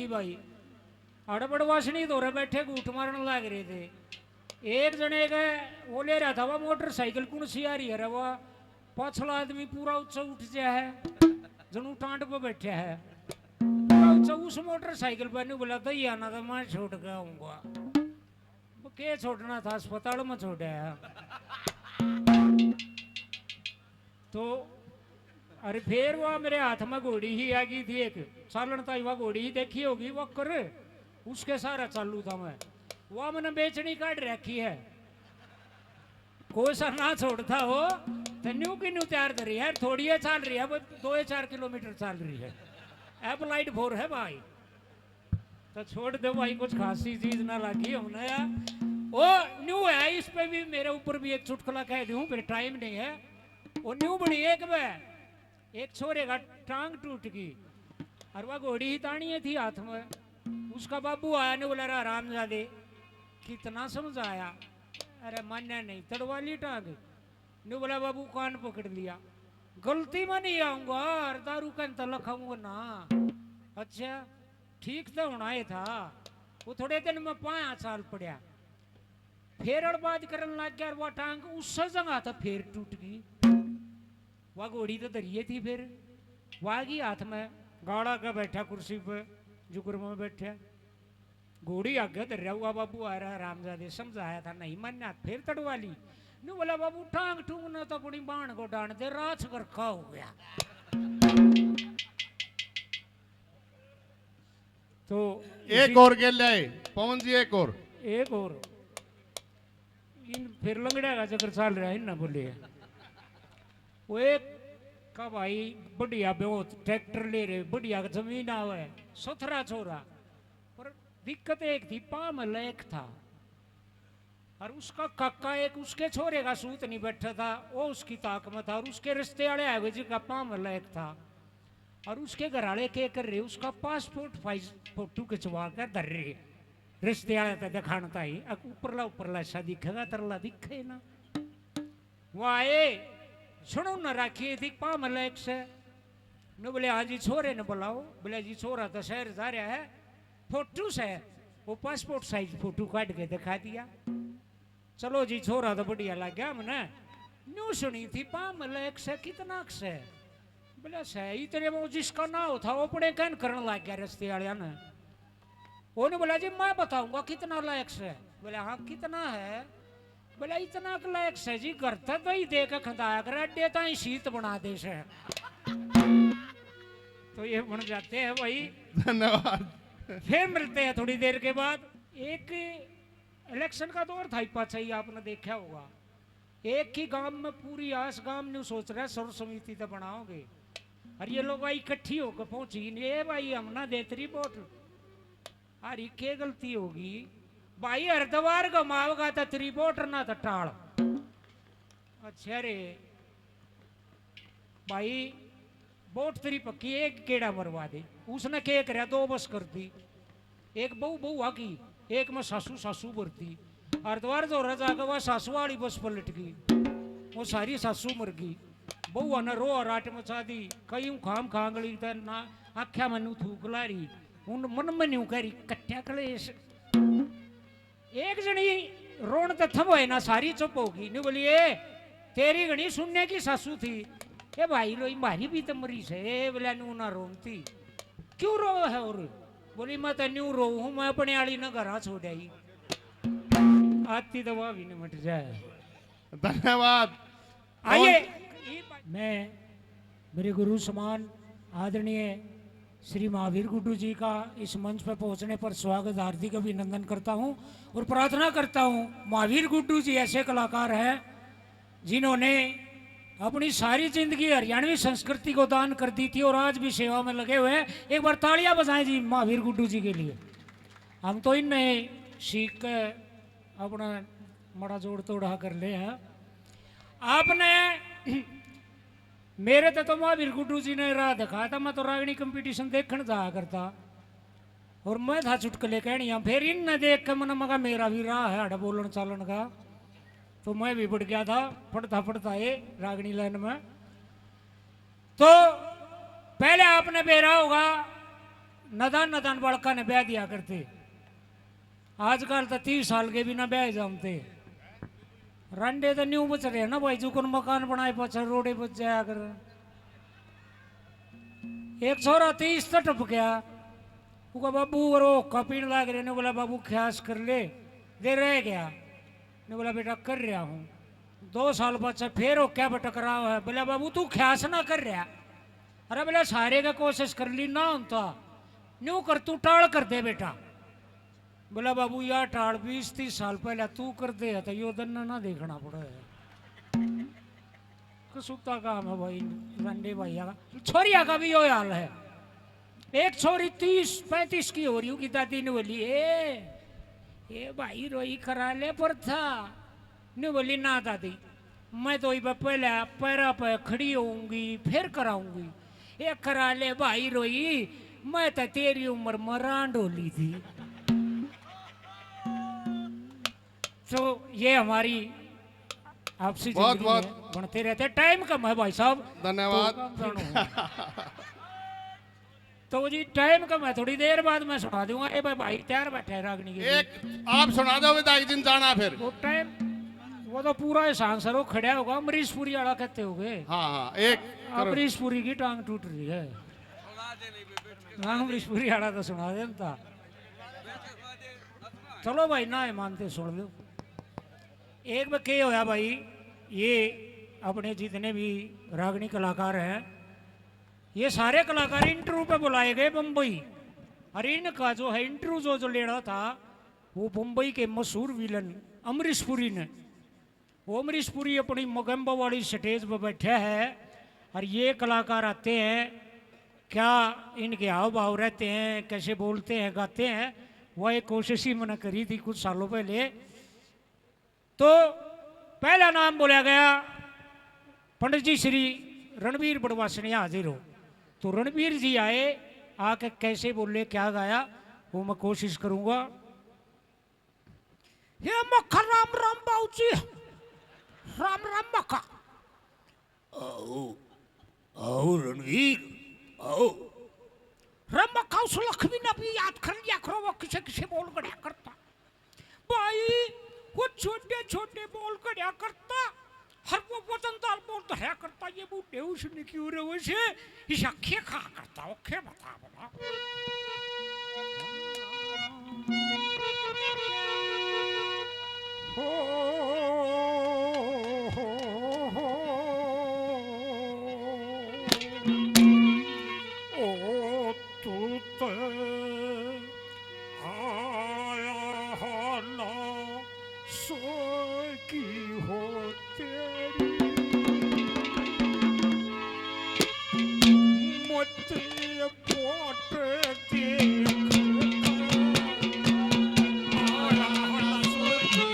थी भाई, अड़बड़वासनी दौरे बैठे गूठ मारने लग रहे थे। एक जने के वो ले रहा था वह मोटरसाइकिल कौन सी आ रही है, वह पाछला आदमी पूरा ऊंचा उठ गया है, जनू टांड पे बैठा है पूरा ऊंचा। उस मोटरसाइकिल पर नहीं बोला था ये आना था, मैं छोड़ के आऊंगा। वो क्या छोड़ना था, अस्पताल में छोड़ा है। तो अरे फिर वह मेरे हाथ में घोड़ी ही आ गई थी, एक चालन था, वह घोड़ी ही देखी होगी वह कर, उसके सारा चालू था मैं, वह मैंने बेचनी काट रखी है। कोई सा ना छोड़ता हो तो न्यू की न्यू तैयार कर रही है, थोड़ी है चल रही है, 2-4 किलोमीटर चल रही है, एप्लाइड 4 है भाई। तो छोड़ दो भाई, कुछ खासी चीज ना लगी हमने यार। वो न्यू है, इस पे भी मेरे ऊपर भी एक चुटकुला कह दूं, फिर टाइम नहीं है। वो न्यू बनी एक छोरे का टांग टूट गई और वह घोड़ी ही तानी थी हाथ में। उसका बाबू आया ने बोला आरामजादे कितना समझाया, अरे मान्या नहीं, तड़वा ली टांग ने। बोला बाबू कान पकड़ लिया, गलती में नहीं आऊंगा और दारू का तला खाऊंगा ना। अच्छा ठीक तो होना ही था। वो थोड़े दिन में 5 साल पड़ा, फिर अड़बाज करने लग गया, वह टांग उस जगह था फिर टूट गई। वह घोड़ी तो दरिए थी, फिर वागी हाथ में गाड़ा का बैठा कुर्सी पे, जुगर में बैठा, घोड़ी आगे दरिया हुआ। बाबू आ रहा रामजादे, समझाया था नहीं मान्या, फिर तड़वा ली। नु बोला बाबू टांग टूंग ना तो अपनी बाण को डांड दे, रात करखा हो गया। तो एक और गेल जाए पवन जी, एक और इन फिर लंगड़ा का चक्कर चल रहा है ना। बोले वो एक का भाई बढ़िया बहुत ट्रैक्टर ले रहे, बढ़िया जमीन आवे, सुथरा छोरा, पर दिक्कत एक थी, पाम लैक था और उसका काका एक उसके छोरे का सूत नहीं बैठा था, वो उसकी ताक में था, और उसके रिश्ते वाले आए हुए जिसका पाम लैक था, और उसके घर वाले क्या कर रहे, उसका पासपोर्ट फोटो खिंचवा कर धर रहे। रिश्ते वाले तो दिखाता ही ऊपरला ऐसा दिखेगा, तरला दिखे ना। वो आए, सुनो न राखी थी पाम लैक से, ने बोले हाँ जी छोरे ने बुलाओ। बोले जी छोरा तो शहर जा रहा है, फोटो से वो पासपोर्ट साइज फोटो काट के दिखा दिया। चलो जी छोरा तो बढ़िया लग गया मैंने। न्यू सुनी थी पाम लैक से कितना से, बोले से इतने वो जिसका ना हो था वो पड़े कहन करने लग गया रस्ते वाले ने। उन्होंने बोला जी मैं बताऊंगा कितना लायक से। बोले हाँ कितना है। बोले इतना लायक से जी, घर तक तो ही दे के खदाया कर, अड्डे तो ही शीत बना दे से। तो ये बन जाते हैं भाई। धन्यवाद। फिर मिलते हैं थोड़ी देर के बाद। एक इलेक्शन का दौर था पाछा ही, आपने देखा होगा, एक ही गांव में पूरी आस गांव ने सोच रहा है सर्व समिति तो बनाओगे, और ये लोग भाई इकट्ठी होकर पहुंची, ये भाई हम ना देतरी वोट, अरे क्या गलती होगी भाई, हरद्वार घुमाओगा तो तेरी वोट ना तो टाल। अच्छा रे भाई वोट तेरी पक्की, एक केड़ा मरवा दे। उसने क्या कराया, 2 बस कर दी, एक बहू बहू आकी, एक में सासू सासू भरती। हरिद्वार जो रहा जाकर वह सासू वाली बस पलट गई, वो सारी सासू मर गई। बहू ने रो राट मचा दी, कई खाम खांगली ना आख्या मनु थूक लारी, उन मन में न्यू करी कट्या कलेश। एक जनी रोन तो थम है ना, सारी चुप होगी। नहीं बोलिए तेरी घनी सुनने की सासू थी, ए भाई लो मारी भी तो मरी से। बोला नू ना रोती, क्यों रो है? और बोली मैं तो न्यू रो हूं, मैं अपने आली ना घर छोड़ आई, आती दवा भी न मट जाए। धन्यवाद। आइए मैं मेरे गुरु समान आदरणीय श्री महावीर गुड्डू जी का इस मंच पर पहुंचने पर स्वागत हार्दिक अभिनंदन करता हूं और प्रार्थना करता हूं महावीर गुड्डू जी ऐसे कलाकार हैं जिन्होंने अपनी सारी जिंदगी हरियाणवी संस्कृति को दान कर दी थी और आज भी सेवा में लगे हुए हैं। एक बार तालियां बजाएं जी महावीर गुड्डू जी के लिए। हम तो इन सीख के अपना बड़ा जोड़ तोड़ा कर ले हैं। आपने मेरे तो महावीर गुड्डू जी ने राह दिखाया था, मैं तो रागनी कंपटीशन देखने जाया करता और मैं था चुटकले कहनिया, फिर इन देख के मन मगा मेरा भी राह है हड़ा बोलन चालन का, तो मैं भी बढ़ गया था पढ़ता ये रागनी लाइन में। तो पहले आपने बेरा होगा नदान नदान बड़का ने ब्याह दिया करते। आजकल तो 30 साल के भी ना ब्याह जमते। रंडे तो न्यू बच रहे ना भाई, जो कौन मकान बनाए पचा रोडे बच जाया कर। एक छोरा 30 तो टप गया, वो बाबू और वो कपीन लाग रहे ने बोला बाबू ख्यास कर ले, दे रह गया ने बोला बेटा कर रहा हूँ। 2 साल बाद से फिर वो क्या भटक रहा है, बोला बाबू तू ख्यास ना कर रहा। अरे बोला सारे का कोशिश कर ली ना होता, न्यू कर तू टाल कर दे बेटा। बोला बाबू यार टाल 20-30 साल पहले तू कर दे तो यो दन्ना ना देखना पड़े। कसूता काम है भाई रंडे भैया का। छोरिया का भी यो हाल है। एक छोरी 30-35 की हो रही हूँ कि दादी ने बोली ए भाई रोई करा ले पर था। ने बोली ना दादी मैं तो पहले पैरा पे खड़ी होऊंगी फिर कराऊंगी। एक करा ले भाई रोई, मैं तो तेरी उम्र मरान डोली थी। तो ये हमारी आपसी बहुत जिंदगी में बनते रहते। टाइम कम है भाई साहब, धन्यवाद। तो जी टाइम कम है, थोड़ी देर बाद मैं सुना दूंगा। ए भाई तैयार बैठे है रागनी के लिए। एक आप सुना दो विदाई दिन जाना फिर। वो टाइम वो तो पूरा एहसान सर वो खड़ा होगा। अमरीश पुरी वाला कहते होगे। हाँ हाँ एक करो। अमरीश पुरी की टांग टूट रही है। हाँ अमरीश पुरी वाला तो सुना दे था। चलो भाई ना मानते सुन लो। एक में क्या होया भाई, ये अपने जितने भी रागनी कलाकार हैं ये सारे कलाकार इंटरव्यू पे बुलाए गए बम्बई। और इनका जो है इंटरव्यू जो लेना था वो मुंबई के मशहूर विलन अमरीश पुरी ने। वो अमरीश पुरी अपनी मोगम्बा वाली स्टेज पर बैठे हैं और ये कलाकार आते हैं, क्या इनके हाव भाव रहते हैं, कैसे बोलते हैं गाते हैं। वह एक कोशिश ही मैंने करी थी कुछ सालों पहले। तो पहला नाम बोला गया पंडित जी श्री रणबीर बड़वासनी हाजिर हो। तो रणबीर जी आए, आके कैसे बोले क्या गाया वो मैं कोशिश करूंगा। ये मक्खा राम राम बाबू जी, राम राम मक्खा। आओ आओ रणवीर आओ। राम मक्खा उस लक्ष्मी ने भी याद कर लिया करो, वो किसे किसे बोल गया करता भाई। वो छोटे छोटे बोल गया करता, हर वो वजनदार बोल धरा करता। ये बूढ़े उसने क्यों रे वैसे इस अखे खा करता ओखे बता बता। ओ तू तो आया ना सो की हो तेरी मत पोट देख आया ना सो की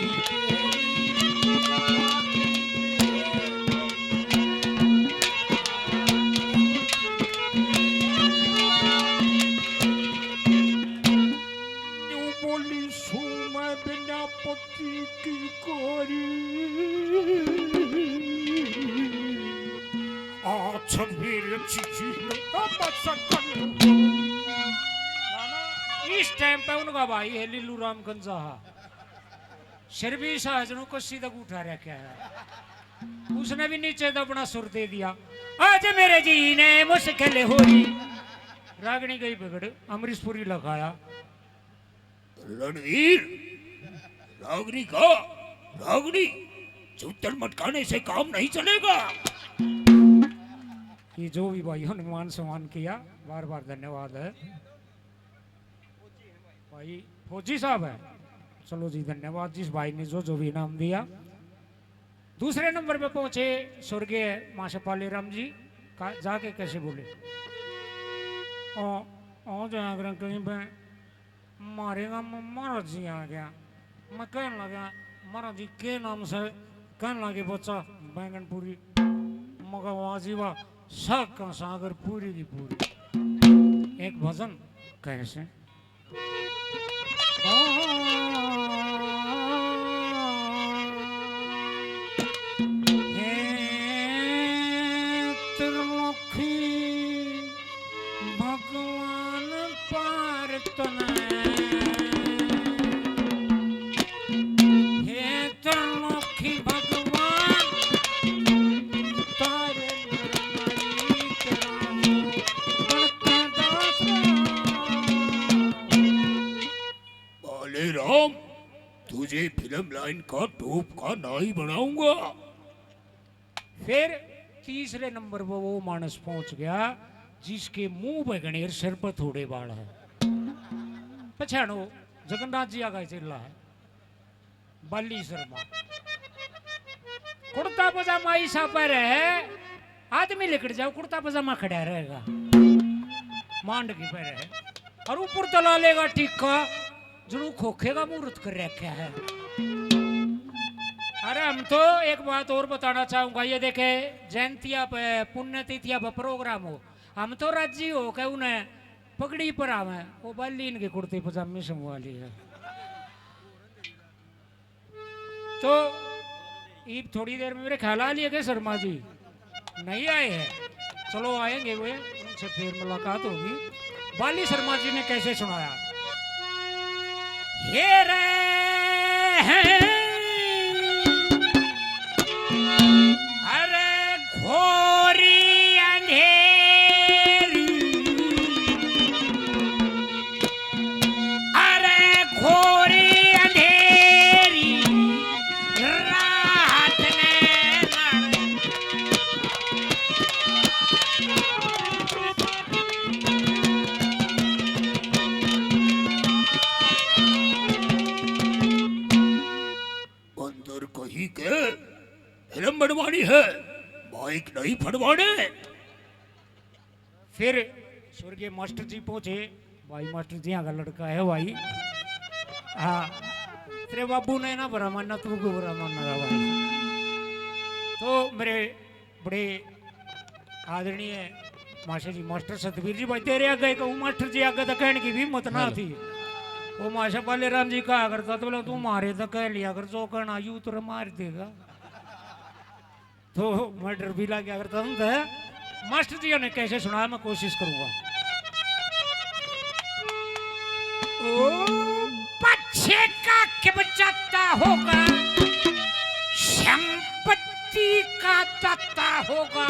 न्यू बोली सू मैं बिना पति की कोरी आज मेरे इस टाइम पे उनका भाई है लीलू राम गंजा शर्बी साजनों को सीधा उठा रखा है। उसने भी नीचे तो अपना सुर दे दिया। आज मेरे जी ने मुश्किल हो रही। रागनी गई बिगड़, अमरीश पुरी लगाया। रणवीर रागनी का रागनी जूतल मटकाने से काम नहीं चलेगा। ये जो भी भाइयों ने मान सम्मान किया बार बार धन्यवाद है। भाई फौजी साहब है, चलो जी धन्यवाद जिस भाई ने जो भी इनाम दिया। दूसरे नंबर पे पहुंचे स्वर्गीय माशा पालीराम जी का, जाके कैसे बोले ओ जाकर कहीं पे मारेगा महाराज जी आ गया। मैं कहने लगा महाराज जी के नाम से, कहने लगे बच्चा बैंगन पूरी। मगर वाजी वाह साग का सागर पूरी की पूरी। एक भजन कैसे त्रिलोकी भगवान पा राम, तुझे फिल्म लाइन का टॉप का नाई बनाऊंगा। फिर तीसरे नंबर पर वो मानस पहुंच गया जिसके मुंह पे गणेर सिर पर थोड़े बाल है। पछाणो जगन्नाथ जी आगा चिल्ला है बाली शर्मा, कुर्ता पजामा ऐसा पर है आदमी लिकड़ जाओ कुर्ता पजामा खड़ा रहेगा मांड की पर है और ऊपर तला लेगा टिक्का जरूर खोखे का मुहूर्त कर रखा है। अरे हम तो एक बात और बताना चाहूंगा, ये देखे जयंतिया पे पुण्यतिथिया पे प्रोग्राम हो, हम तो राजी हो के उन्हें पगड़ी पर आवे, वो बाली इनके कुर्ते पजामे संभाली है। तो ये थोड़ी देर में मेरे ख्याल आ लिए के शर्मा जी नहीं आए हैं, चलो आएंगे वे, उनसे फिर मुलाकात होगी। बाली शर्मा जी ने कैसे सुनाया, हे रे अरे घोरी अंधेरी, अरे घोरी अंधेरी रात ने अंदर कहीं के फिल्म बनवानी है, बाइक नहीं फड़वाने। फिर स्वर्गीय मास्टर जी पहुंचे, भाई मास्टर जी यहाँ का लड़का है भाई, हाँ तेरे बाबू ने ना बुरा मानना तू को बुरा मानना था भाई। तो मेरे बड़े आदरणीय मास्टर जी मास्टर सतवीर जी भाई तेरे आगे कहूँ मास्टर जी आगे तो कहने की भी हिम्मत ना थी। वो माशा पाले राम जी कहा करता तो बोला तू मारे तो कह लिया अगर जो कहना यू तो मार देगा, तो मैं डर भी लग गया करता हूँ। मास्टर जी ने कैसे सुना मैं कोशिश करूंगा। ओ बच्चे का क्या बचाता होगा, संपत्ति का दाता होगा,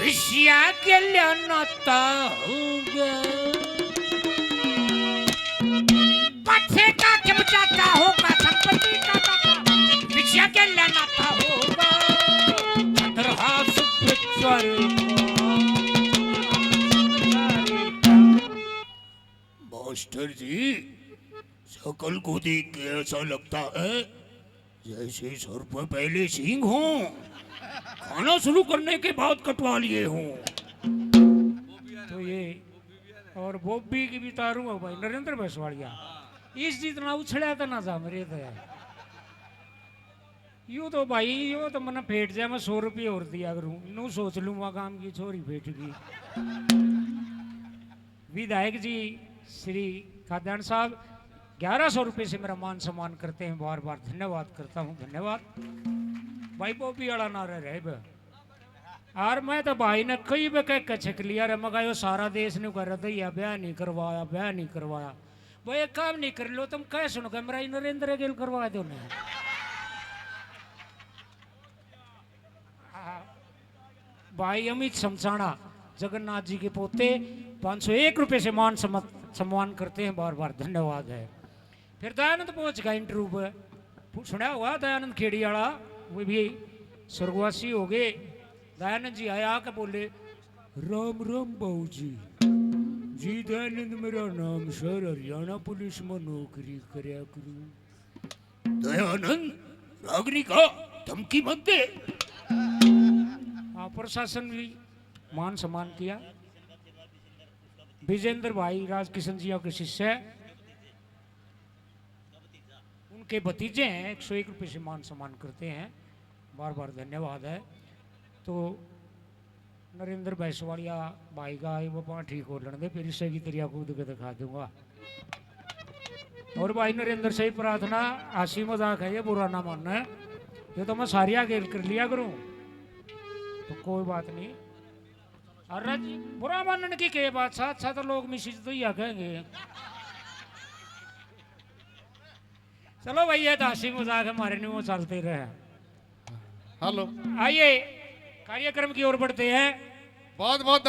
विषया के नाता होगा। बच्चे का क्या बचाता होगा, संपत्ति का दाता, विषया के नाता होगा। चंद्रहास मास्टर जी शकल को देख के ऐसा लगता है जैसे सर पर पहले सींग हो, खाना शुरू करने के बाद कटवा लिए हो। तो ये और बॉबी की भी तारू भाई नरेंद्र भैंसवाड़िया इस जितना उछड़ा तो ना जा मेरे तो यूं तो भाई यो तो मैंने फेट जाए मैं 100 रुपये और दिया करूं, नू सोच लूंगा काम की छोरी फेट गई। विधायक जी श्री खाद्यान्न साहब 1100 रुपये से मेरा मान सम्मान करते हैं, बार बार धन्यवाद करता हूं, धन्यवाद भाई। बॉबी वाला ना रहे और मैं तो भाई ने कई पे कह छक लिया रे मगा यो सारा देश ने कर दिया ब्याह नहीं करवाया, ब्याह नहीं करवाया। भाई एक काम नहीं कर लो तुम कह सुनो मेरा नरेंद्र गिल करवा दो ने। भाई अमित शमशाना जगन्नाथ जी के पोते 501 रुपये से मान सम्मान करते हैं, बार बार धन्यवाद है। फिर दयानंद पहुंच गया इंटरव्यू पे, सुना हुआ दयानंद खेड़ी वाला वो भी स्वर्गवासी हो गए। दयानंद जी आया आके बोले राम राम बाबू जी दयानंद मेरा नाम सर, हरियाणा पुलिस में नौकरी करया करूं। दयानंद रागनी का धमकी मत दे। प्रशासन भी मान सम्मान किया। विजेंद्र भाई राजकिशन जी के शिष्य है, उनके भतीजे हैं, 101 रुपये से मान सम्मान करते हैं, बार बार धन्यवाद है। तो नरेंद्र भैंसवाड़िया भाई का वो ठीक हो लड़ने फिर इससे की तरिया कूद के दिखा दूंगा। और भाई नरेंद्र से ही प्रार्थना, हंसी मजाक है ये, बुरा ना मानना है, ये तो मैं सारी आगे कर लिया करूं तो कोई बात नहीं। अरे जी बुरा मानने की क्या बात, साथ साथ लोग मिसिज तो ही कहेंगे। चलो भैया तो हंसी मजाक हमारे नहीं वो चलते रहे। हेलो, आइए कार्यक्रम की ओर बढ़ते हैं। बहुत बहुत